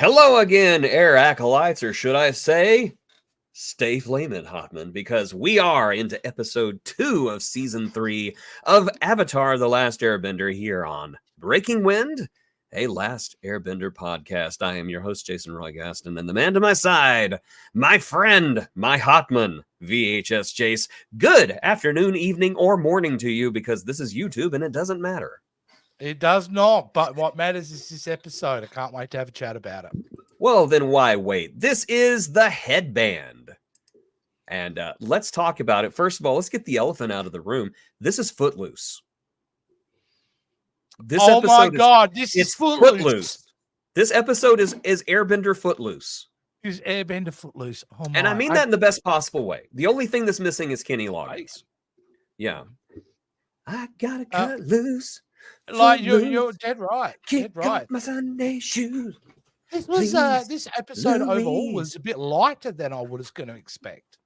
Hello again, air acolytes, or should I say, stay flaming, Hotman, because we are into episode 2 of season 3 of Avatar: The Last Airbender here on Breaking Wind, a Last Airbender podcast. I am your host, Jason Roy Gaston, and the man to my side, my friend, my Hotman, VHS Jace. Good afternoon, evening, or morning to you, because this is YouTube and it doesn't matter. It does not, but what matters is this episode. I can't wait to have a chat about it. Well, then why wait? This is the Headband. And let's talk about it. First of all, let's get the elephant out of the room. This is Footloose. This is Footloose. This episode is Airbender Footloose. Is Airbender Footloose. Oh my. And I mean that in the best possible way. The only thing that's missing is Kenny Loggins. Yeah. I gotta cut loose. Like you're dead right. Kick off my Sunday shoes. This was this episode overall was a bit lighter than I was going to expect.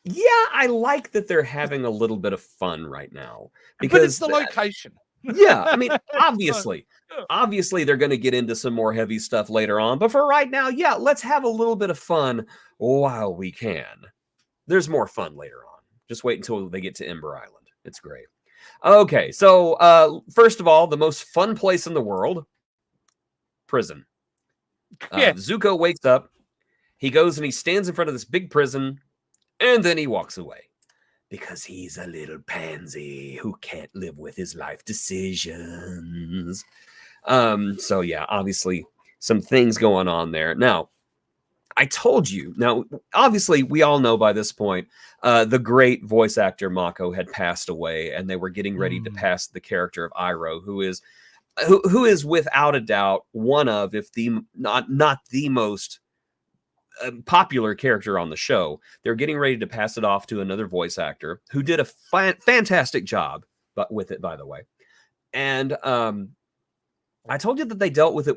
Yeah, I like that they're having a little bit of fun right now because it's the location. Yeah, I mean, obviously they're going to get into some more heavy stuff later on, but for right now, yeah, let's have a little bit of fun while we can. There's more fun later on. Just wait until they get to Ember Island. It's great. Okay, so first of all, the most fun place in the world, prison. Zuko wakes up, he goes and he stands in front of this big prison, and then he walks away. Because he's a little pansy who can't live with his life decisions. So yeah, obviously some things going on there. Now, I told you. Now, obviously, we all know by this point, the great voice actor Mako had passed away, and they were getting ready to pass the character of Iroh, who is without a doubt one of, if the not the most popular character on the show. They're getting ready to pass it off to another voice actor who did a fantastic job, but with it, by the way. And I told you that they dealt with it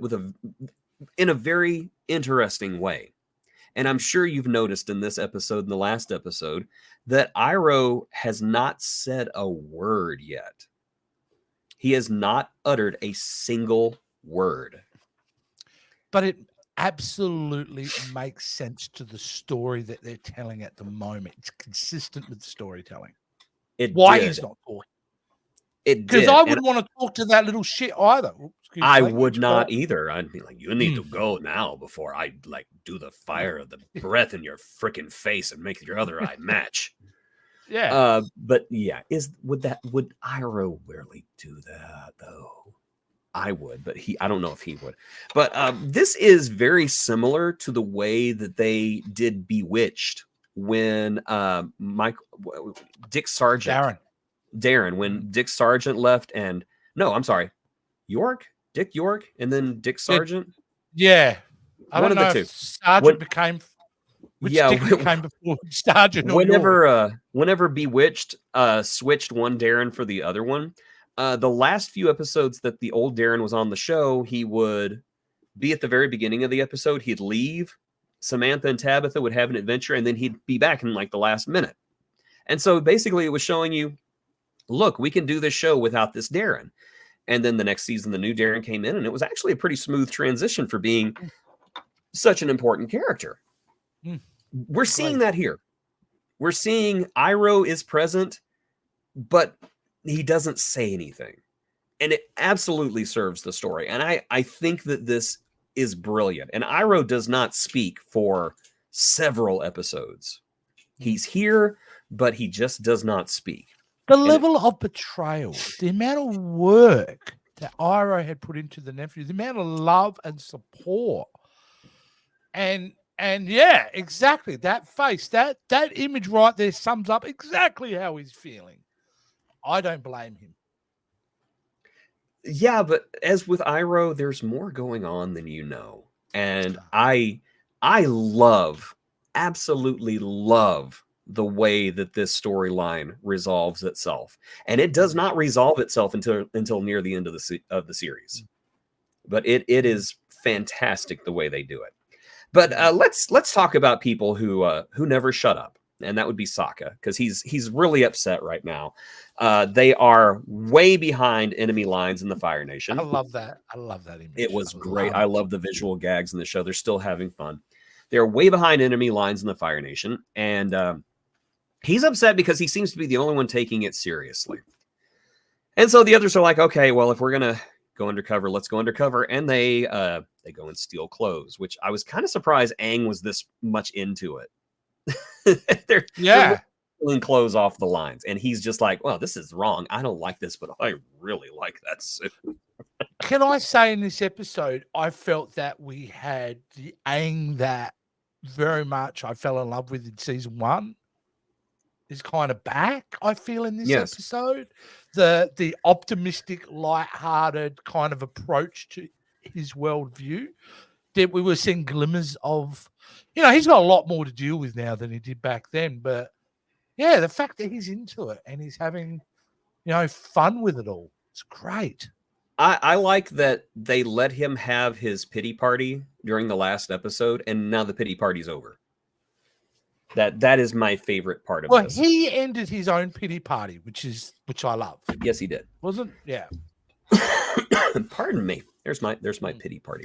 in a very interesting way. And I'm sure you've noticed in this episode, in the last episode, that Iroh has not said a word yet. He has not uttered a single word. But it absolutely makes sense to the story that they're telling at the moment. It's consistent with the storytelling. Why he's not talking. It did. Because I wouldn't want to talk to that little shit either. I would not either. I'd be like, you need to go now before I do the fire of the breath in your freaking face and make your other eye match. Yeah. But yeah, would Iroh really do that though? I would, but I don't know if he would. But this is very similar to the way that they did Bewitched when Dick Sargent. Darren, when Dick Sargent left, and no, I'm sorry, Dick York, and then Dick Sargent. Yeah, I one don't of know the if two. Sargent became. Dick became before Sargent. Whenever Bewitched switched one Darren for the other one, the last few episodes that the old Darren was on the show, he would be at the very beginning of the episode. He'd leave. Samantha and Tabitha would have an adventure, and then he'd be back in the last minute. And so basically, it was showing you, look, we can do this show without this Darren. And then the next season, the new Darren came in, and it was actually a pretty smooth transition for being such an important character. We're seeing that here. We're seeing Iroh is present, but he doesn't say anything. And it absolutely serves the story. And I think that this is brilliant. And Iroh does not speak for several episodes. He's here, but he just does not speak. The level of betrayal, the amount of work that Iroh had put into the nephew, the amount of love and support. And yeah, exactly. That face, that image right there sums up exactly how he's feeling. I don't blame him. Yeah, but as with Iroh, there's more going on than you know. And I absolutely love the way that this storyline resolves itself. And it does not resolve itself until near the end of the series. But it is fantastic the way they do it. But let's talk about people who never shut up. and that would be Sokka, because he's really upset right now. They are way behind enemy lines in the Fire Nation. I love that. I love that image. It was great. I love the visual gags in the show. They're still having fun. They're way behind enemy lines in the Fire Nation, and he's upset because he seems to be the only one taking it seriously. And so the others are like, okay, well, if we're gonna go undercover, let's go undercover. And they go and steal clothes, which I was kind of surprised Aang was this much into it. They're pulling clothes off the lines, and he's just like, well, this is wrong. I don't like this, but I really like that suit. Can I say in this episode, I felt that we had the Aang that very much I fell in love with in season 1 is kind of back, I feel, in this episode. The optimistic, light-hearted kind of approach to his worldview that we were seeing glimmers of. He's got a lot more to deal with now than he did back then. But yeah, the fact that he's into it and he's having, fun with it all, it's great. I like that they let him have his pity party during the last episode, and now the pity party's over. That is my favorite part of this. Well, he ended his own pity party, which I love. Yes, he did. Wasn't? Yeah. Pardon me. There's my pity party.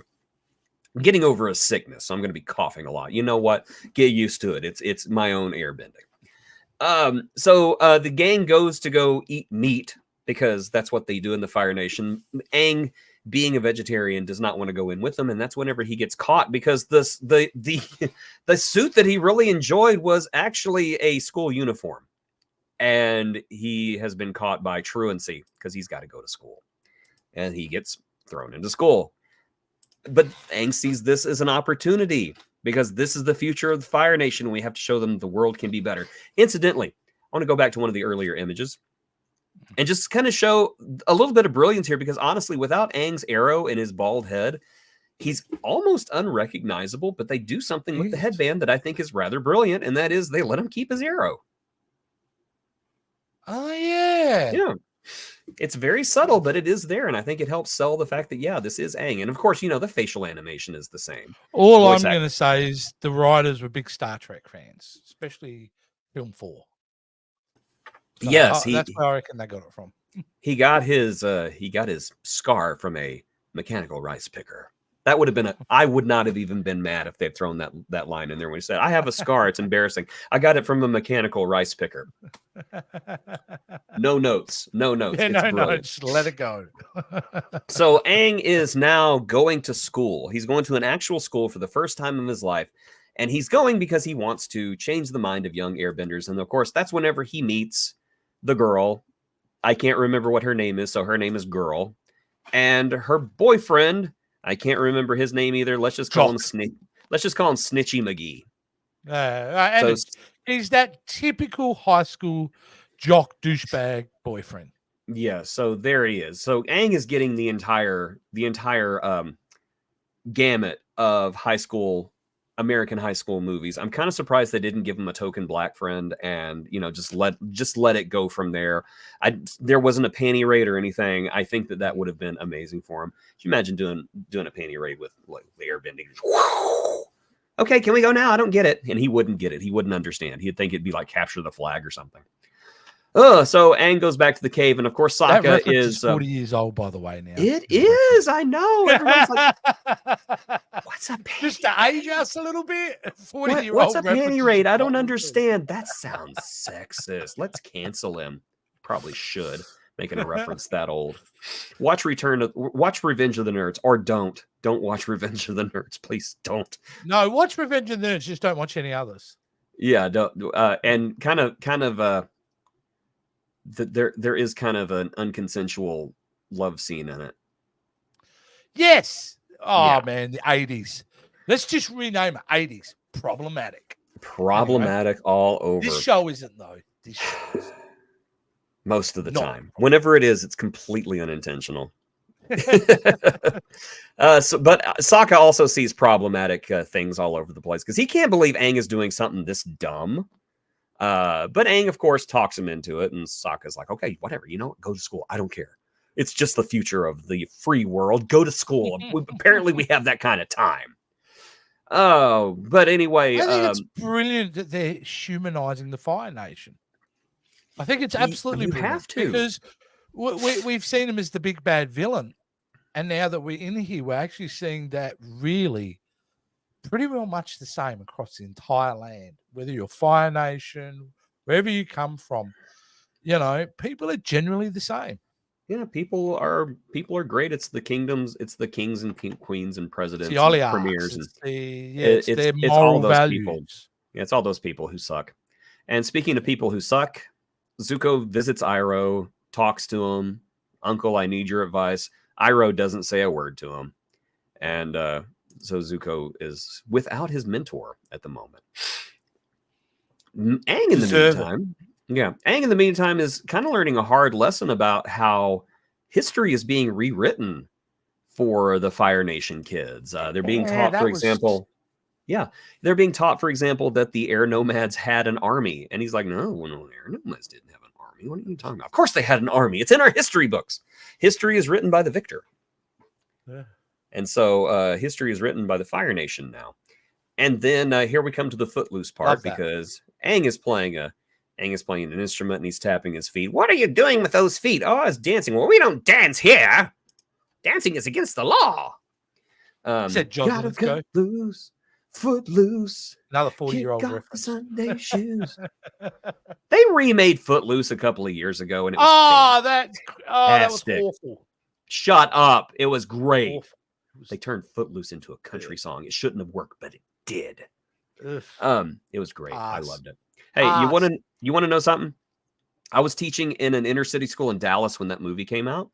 I'm getting over a sickness, so I'm going to be coughing a lot. You know what? Get used to it. It's my own airbending. So the gang goes to go eat meat because that's what they do in the Fire Nation. Aang, being a vegetarian, does not want to go in with them, and that's whenever he gets caught, because the suit that he really enjoyed was actually a school uniform, and he has been caught by truancy because he's got to go to school, and he gets thrown into school. But Aang sees this as an opportunity, because this is the future of the Fire Nation. We have to show them the world can be better. Incidentally, I want to go back to one of the earlier images and just kind of show a little bit of brilliance here, because honestly, without Aang's arrow in his bald head, he's almost unrecognizable, but they do something with the headband that I think is rather brilliant, and that is they let him keep his arrow. Oh, yeah. Yeah. It's very subtle, but it is there, and I think it helps sell the fact that, yeah, this is Aang. And of course, the facial animation is the same. All I'm going to say is the writers were big Star Trek fans, especially film 4. So yes, that's where I reckon they got it from. He got his scar from a mechanical rice picker. That would have been I would not have even been mad if they'd thrown that line in there when he said, I have a scar, it's embarrassing. I got it from a mechanical rice picker. No notes. Yeah, no notes. Let it go. So Aang is now going to school. He's going to an actual school for the first time in his life. And he's going because he wants to change the mind of young airbenders. And of course, that's whenever he meets the girl. I can't remember what her name is, so her name is Girl. And her boyfriend, I can't remember his name either. Let's just call him Snitchy McGee. And he's that typical high school jock douchebag boyfriend. Yeah, so there he is. So Aang is getting the entire gamut of American high school movies. I'm kind of surprised they didn't give him a token black friend and just let it go from there. There wasn't a panty raid or anything. I think that would have been amazing for him. Can you imagine doing a panty raid with like the airbending? Okay, can we go now? I don't get it. And he wouldn't get it. He wouldn't understand. He'd think it'd be like capture the flag or something. So Aang goes back to the cave, and of course Sokka is 40 years old, by the way. Now it is. I know. Everyone's like, "What's a panty?" Just to age us a little bit. 40-year-old. What's a panty raid? I don't understand. That sounds sexist. Let's cancel him. Probably should, making a reference that old. Watch Revenge of the Nerds, or don't watch Revenge of the Nerds. Please don't. No, watch Revenge of the Nerds. Just don't watch any others. Yeah, don't. And kind of. There is kind of an unconsensual love scene in it. Yes. Oh, yeah. Man, the 80s. Let's just rename it 80s. Problematic All over. This show isn't, though. This show isn't. Most of the time. Whenever it is, it's completely unintentional. But Sokka also sees problematic things all over the place because he can't believe Aang is doing something this dumb. But Aang, of course, talks him into it, and Sokka's like, okay, whatever, go to school. I don't care. It's just the future of the free world. Go to school. Apparently, we have that kind of time. Oh, but anyway, I think it's brilliant that they're humanizing the Fire Nation. I think it's absolutely you brilliant have to. because we've seen him as the big bad villain, and now that we're in here, we're actually seeing that really pretty well much the same across the entire land. Whether you're Fire Nation, wherever you come from, you know, people are generally the same. Yeah, people are great. It's the kingdoms, it's the kings and queens and It's the presidents and oligarchs. premiers, and It's their it's all moral those people. values. Yeah, it's all those people who suck. And speaking of people who suck, Zuko visits Iroh, talks to him. Uncle, I need your advice. Iroh doesn't say a word to him, and so Zuko is without his mentor at the moment. Aang, in the meantime, Aang in the meantime is kind of learning a hard lesson about how history is being rewritten for the Fire Nation kids. They're being taught, for example, they're being taught, for example, that the air nomads had an army, and he's like, no, air nomads didn't have an army. What are you talking about? Of course they had an army. It's in our history books. History is written by the victor. Yeah. And so history is written by the Fire Nation now. And then here we come to the Footloose part, because Aang is playing an instrument and he's tapping his feet. What are you doing with those feet? Oh, I was dancing. Well, we don't dance here. Dancing is against the law. Said John, gotta loose, Footloose. Another 40-year-old reference. Sunday shoes. They remade Footloose a couple of years ago, and it was that was awful. Shut up! It was great. Awful. They turned Footloose into a country song. It shouldn't have worked, but it did. It was great. I loved it. Hey, you want to know something? I was teaching in an inner city school in Dallas when that movie came out.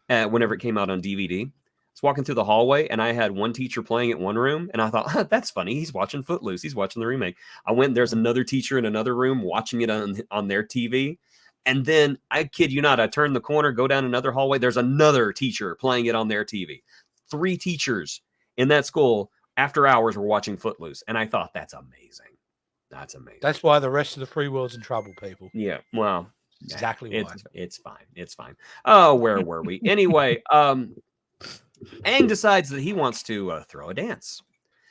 Whenever it came out on DVD, I was walking through the hallway and I had one teacher playing at one room, and I thought, that's funny. He's watching Footloose. He's watching the remake. I went. There's another teacher in another room watching it on their TV. And then, I kid you not, I turn the corner, go down another hallway. There's another teacher playing it on their TV. 3 teachers in that school after hours were watching Footloose. And I thought, that's amazing. That's amazing. That's why the rest of the free world's in trouble, people. Yeah, well, exactly why. It's fine. It's fine. Oh, where were we? Anyway, Aang decides that he wants to throw a dance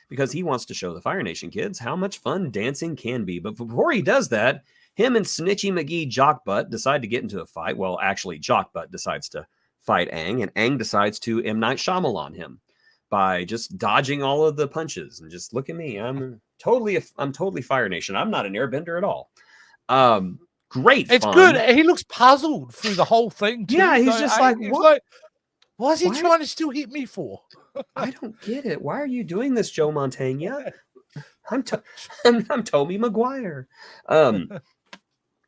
because he wants to show the Fire Nation kids how much fun dancing can be. But before he does that, him and Snitchy McGee Jockbutt decide to get into a fight. Well, actually, Jockbutt decides to fight Aang, and Aang decides to M. Night Shyamalan him by just dodging all of the punches and just look at me. I'm totally Fire Nation. I'm not an Airbender at all. Great. It's good. He looks puzzled through the whole thing too. Yeah, he's just like, what? What's he trying to still hit me for? I don't get it. Why are you doing this, Joe Montana? I'm Tobey Maguire.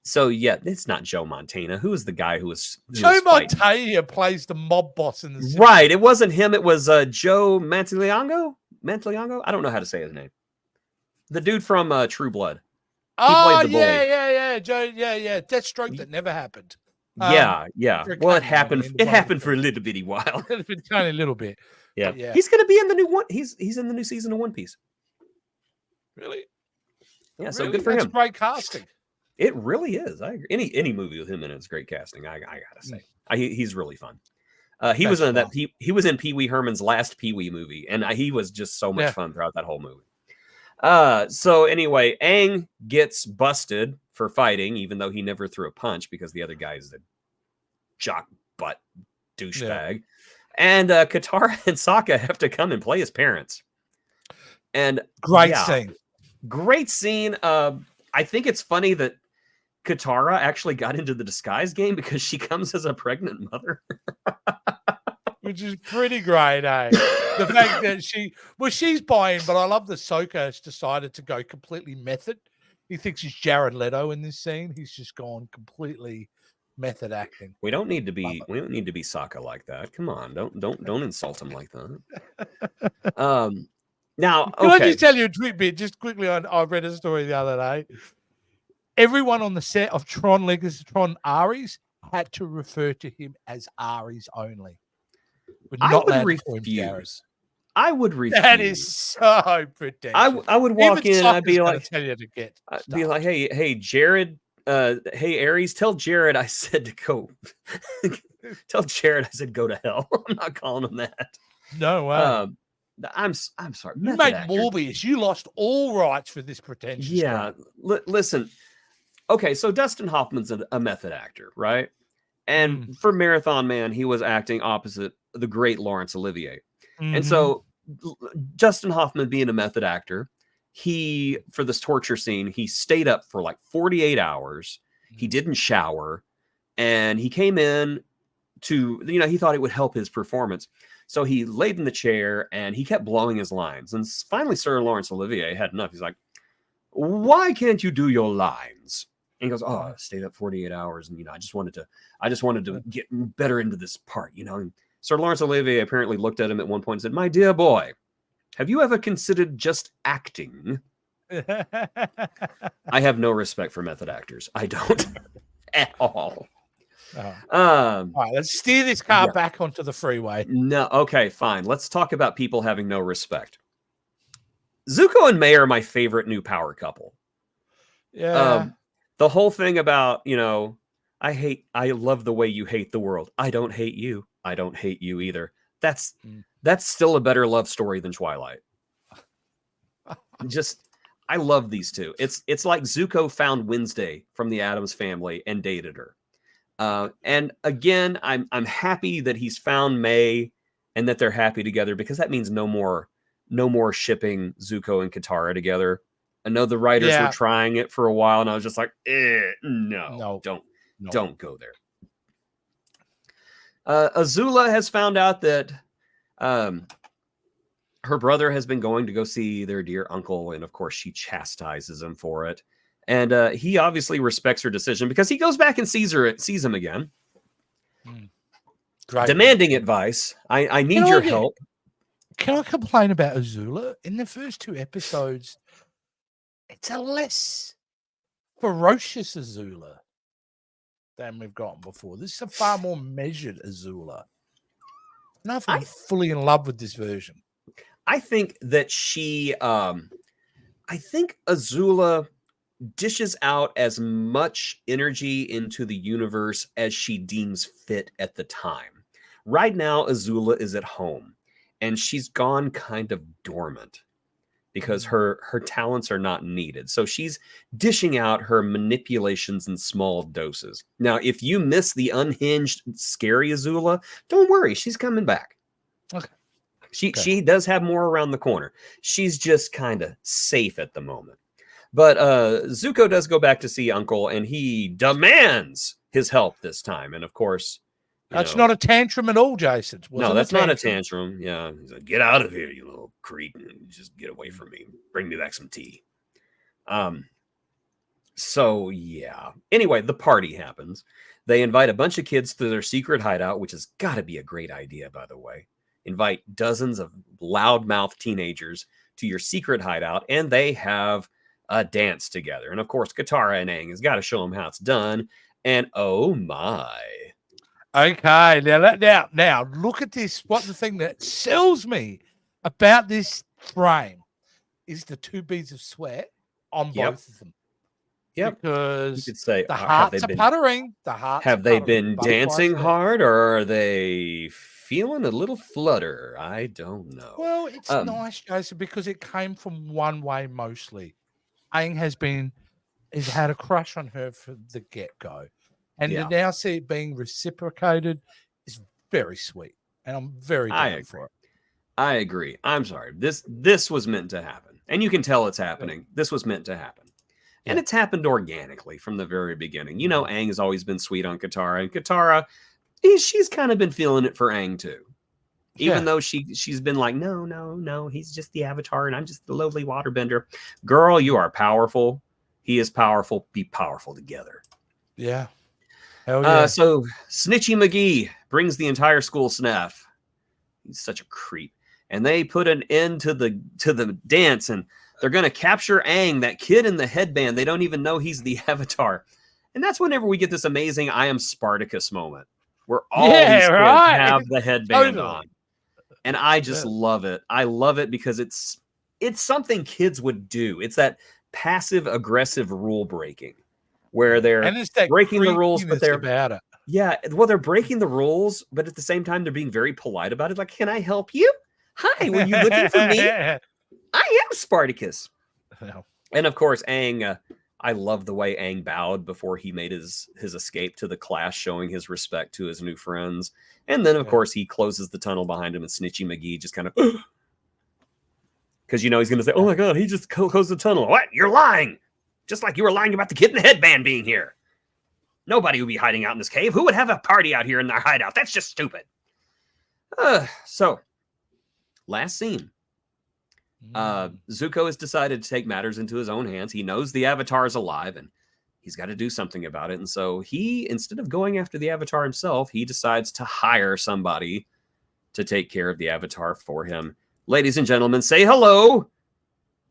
So yeah, it's not Joe Montana. Who is the guy who was Joe Montana plays the mob boss in the series. Right? It wasn't him. It was Joe Manganiello. I don't know how to say his name. The dude from True Blood. Oh yeah. Joe, yeah. Deathstroke that never happened. Yeah. Well, it happened. It happened for a little bitty while. Tiny little bit. Yeah. He's going to be in the new one. He's in the new season of One Piece. Really? Yeah. So good for him. That's great casting. It really is. I agree. Any movie with him in it is great casting. I gotta say, he's really fun. He was in that. He was in Pee Wee Herman's last Pee Wee movie, and he was just so much fun throughout that whole movie. So anyway, Aang gets busted for fighting, even though he never threw a punch because the other guy is the jock butt douchebag. And Katara and Sokka have to come and play his parents. And great scene. I think it's funny that Katara actually got into the disguise game because she comes as a pregnant mother. Which is pretty great, eh? The fact that she's buying, but I love that Sokka has decided to go completely method. He thinks he's Jared Leto in this scene. He's just gone completely method acting. We don't need to be Sokka like that. Come on, don't insult him like that. Now, okay. Can I just tell you a quick bit? Just quickly, I read a story the other day. Everyone on the set of Tron Legacy, Tron Ares had to refer to him as Ares only. I would refuse. I would refuse. That is so pretentious. I would walk in and I'd be like, tell you to get. I'd be like, hey, Jared. Hey, Ares, tell Jared I said to go. Tell Jared I said go to hell. I'm not calling him that. No way. I'm sorry. You Method make actor. Morbius. You lost all rights for this pretentious. Yeah. Listen. Okay, so Dustin Hoffman's a method actor, right? And for Marathon Man, he was acting opposite the great Laurence Olivier. And so Dustin Hoffman being a method actor, he, for this torture scene, he stayed up for like 48 hours. He didn't shower. And he came in to, he thought it would help his performance. So he laid in the chair and he kept blowing his lines. And finally, Sir Laurence Olivier had enough. He's like, why can't you do your lines? And he goes, oh, I stayed up 48 hours. And, I just wanted to get better into this part, And Sir Laurence Olivier apparently looked at him at one point and said, my dear boy, have you ever considered just acting? I have no respect for method actors. I don't at all. All right, let's steer this car back onto the freeway. No, okay, fine. Let's talk about people having no respect. Zuko and May are my favorite new power couple. Yeah. The whole thing about, I love the way you hate the world. I don't hate you. I don't hate you either. That's still a better love story than Twilight. I love these two. It's like Zuko found Wednesday from the Addams Family and dated her. And again, I'm happy that he's found May and that they're happy together, because that means no more shipping Zuko and Katara together. I know the writers were trying it for a while, and I was just like, no, don't go there. Azula has found out that her brother has been going to go see their dear uncle, and of course she chastises him for it. And he obviously respects her decision, because he goes back and sees him again, demanding advice. I need your help. Can I complain about Azula? In the first 2 episodes, it's a less ferocious Azula than we've gotten before. This is a far more measured Azula. And I'm fully in love with this version. I think that I think Azula dishes out as much energy into the universe as she deems fit at the time. Right now, Azula is at home, and she's gone kind of dormant because her talents are not needed. So she's dishing out her manipulations in small doses. Now, if you miss the unhinged, scary Azula, don't worry, she's coming back. Okay. She does have more around the corner. She's just kind of safe at the moment. But Zuko does go back to see Uncle, and he demands his help this time. And of course, that's not a tantrum at all, Jason. No, that's not a tantrum. Yeah, he's like, get out of here, you little creep, and just get away from me. Bring me back some tea. So yeah. Anyway, the party happens. They invite a bunch of kids to their secret hideout, which has got to be a great idea, by the way. Invite dozens of loudmouth teenagers to your secret hideout, and they have a dance together. And of course, Katara and Aang has got to show them how it's done. And oh my. Okay, now look at this. What the thing that sells me about this frame is the 2 beads of sweat on both of them. Yep. Because you could say, the hearts are puttering. Have they been dancing hard, or are they feeling a little flutter? I don't know. Well, it's nice, Jason, because it came from one way mostly. Aang has had a crush on her from the get-go. And to now see it being reciprocated is very sweet. And I'm very down for it. I agree. I'm sorry. This was meant to happen. And you can tell it's happening. This was meant to happen. And it's happened organically from the very beginning. Aang has always been sweet on Katara. And Katara, she's kind of been feeling it for Aang too. Even though she's been like, no, he's just the Avatar and I'm just the lowly waterbender. Girl, you are powerful. He is powerful. Be powerful together. Yeah. Hell yeah. So Snitchy McGee brings the entire school snuff. He's such a creep. And they put an end to the dance, and they're going to capture Aang, that kid in the headband. They don't even know he's the Avatar. And that's whenever we get this amazing I am Spartacus moment, where all these kids have the headband on. And I just love it. I love it because it's something kids would do. It's that passive aggressive rule breaking where they're breaking the rules, but they're about it. Yeah, well, they're breaking the rules, but at the same time, they're being very polite about it. Like, can I help you? Hi, were you looking for me? I am Spartacus. Well, And of course, Aang, I love the way Aang bowed before he made his escape to the class, showing his respect to his new friends. And then, of course, he closes the tunnel behind him, and Snitchy McGee just kind of, because you know he's going to say, "Oh my God, he just closed the tunnel." What? You're lying! Just like you were lying about the kid in the headband being here. Nobody would be hiding out in this cave. Who would have a party out here in their hideout? That's just stupid. So, last scene. Zuko has decided to take matters into his own hands. He knows the Avatar is alive, and he's got to do something about it. And so he, instead of going after the Avatar himself, he decides to hire somebody to take care of the Avatar for him. Ladies and gentlemen, say hello.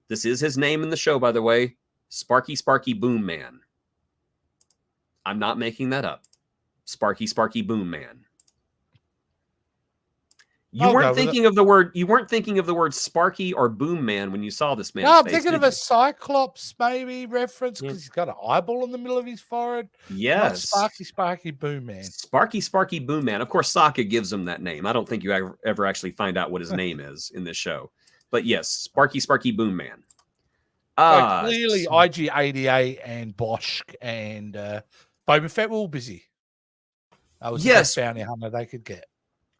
This is his name in the show, by the way. Sparky Sparky Boom Man. I'm not making that up. Sparky Sparky Boom Man. You weren't thinking of the word. You weren't thinking of the word Sparky or Boom Man when you saw this man. No, I'm thinking of a Cyclops maybe reference because he's got an eyeball in the middle of his forehead. Yes, Sparky Sparky Boom Man. Sparky Sparky Boom Man. Of course, Sokka gives him that name. I don't think you ever actually find out what his name is in this show. But yes, Sparky Sparky Boom Man. So clearly, IG-88 and Bosch and Boba Fett were all busy. That was the best bounty hunter they could get.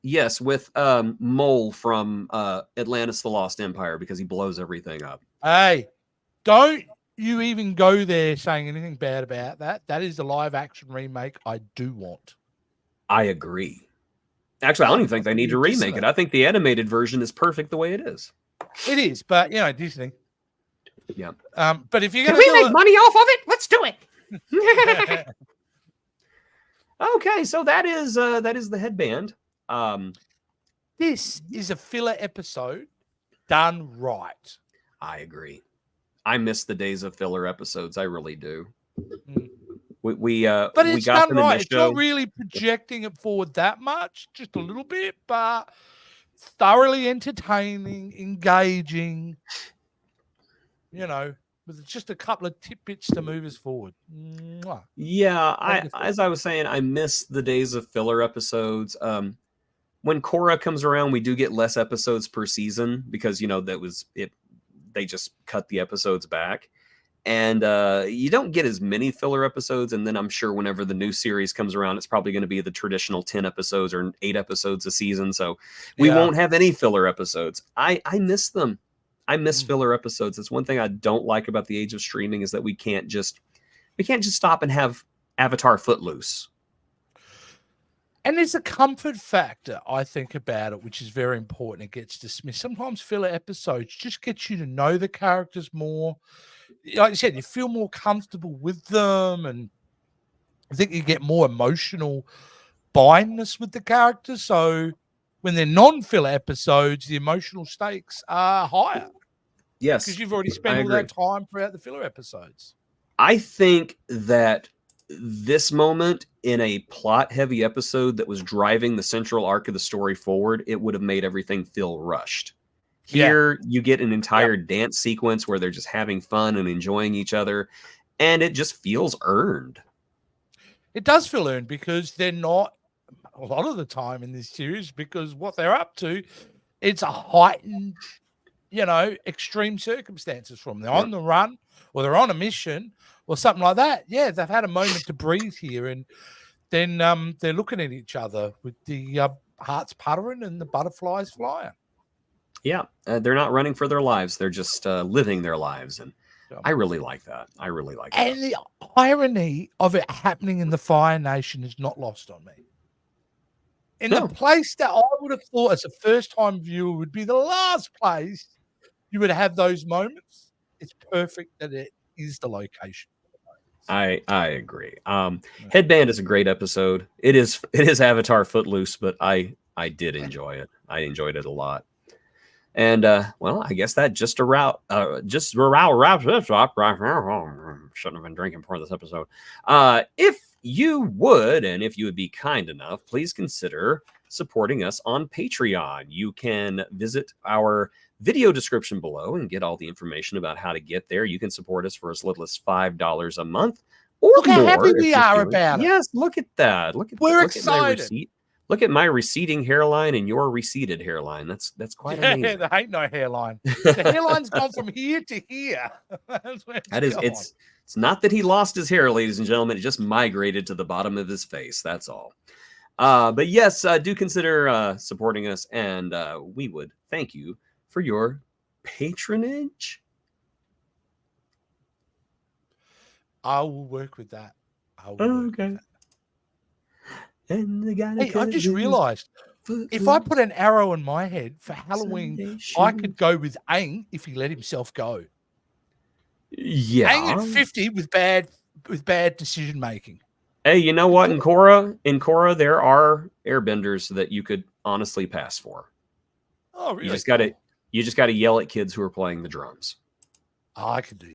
Yes, with Mole from Atlantis the Lost Empire, because he blows everything up. Hey, don't you even go there saying anything bad about that. That is the live action remake I do want. I agree. Actually, I don't even think they need to remake it. I think the animated version is perfect the way it is. It is, but you know, Disney. Yeah. But if you're going to make money off of it, let's do it. Okay, so that is the Headband. This is a filler episode done right. I agree. I miss the days of filler episodes. I really do. But we it's got done right. It's not really projecting it forward that much, just a little bit, but thoroughly entertaining, engaging. You know, with just a couple of tidbits to move us forward. Mwah. Yeah, as I was saying, I miss the days of filler episodes. When Korra comes around, we do get less episodes per season because, you know, that was it. They just cut the episodes back. And you don't get as many filler episodes. And then I'm sure whenever the new series comes around, it's probably going to be the traditional 10 episodes or 8 episodes a season. So we won't have any filler episodes. I miss them. I miss filler episodes. It's one thing I don't like about the age of streaming is that we can't just stop and have Avatar Footloose. And there's a comfort factor, I think, about it, which is very important. It gets dismissed. Sometimes filler episodes just get you to know the characters more. Like you said, you feel more comfortable with them, and I think you get more emotional bindness with the characters. So when they're non-filler episodes, the emotional stakes are higher. Yes. Because you've already spent all that time throughout the filler episodes. I think that this moment in a plot-heavy episode that was driving the central arc of the story forward, it would have made everything feel rushed. Here, you get an entire dance sequence where they're just having fun and enjoying each other, and it just feels earned. It does feel earned because they're not, a lot of the time in this series, because what they're up to, it's a heightened, you know, extreme circumstances from them. They're on the run, or they're on a mission, or something like that. Yeah, they've had a moment to breathe here, and then they're looking at each other with the hearts puttering and the butterflies flying. Yeah, they're not running for their lives. They're just living their lives, and I really like that. I really like that. And the irony of it happening in the Fire Nation is not lost on me. In the place that I would have thought as a first-time viewer would be the last place you would have those moments, it's perfect that it is the location. I agree. Headband is a great episode. It is Avatar Footloose, but I did enjoy it. I enjoyed it a lot. And well, I guess that just wraps this up. Shouldn't have been drinking before this episode. If you would, and if you would be kind enough, please consider supporting us on Patreon. You can visit our video description below and get all the information about how to get there. You can support us for as little as $5 a month or look more. How happy we are about it. Yes, look at that. We're excited. Look at my receding hairline and your receded hairline. That's quite amazing. There ain't no hairline. The hairline's gone from here to here. That's where It's not that he lost his hair, ladies and gentlemen. It just migrated to the bottom of his face. That's all. But yes, do consider supporting us, and we would thank you for your patronage. I will work with that. I will work with that. And the guy Hey, I just realized if I put an arrow in my head for Halloween, I could go with Aang if he let himself go. Yeah. Aang at 50 with bad decision making. Hey, you know what? In Korra, there are airbenders that you could honestly pass for. Oh, really? You just gotta yell at kids who are playing the drums. Oh, I could do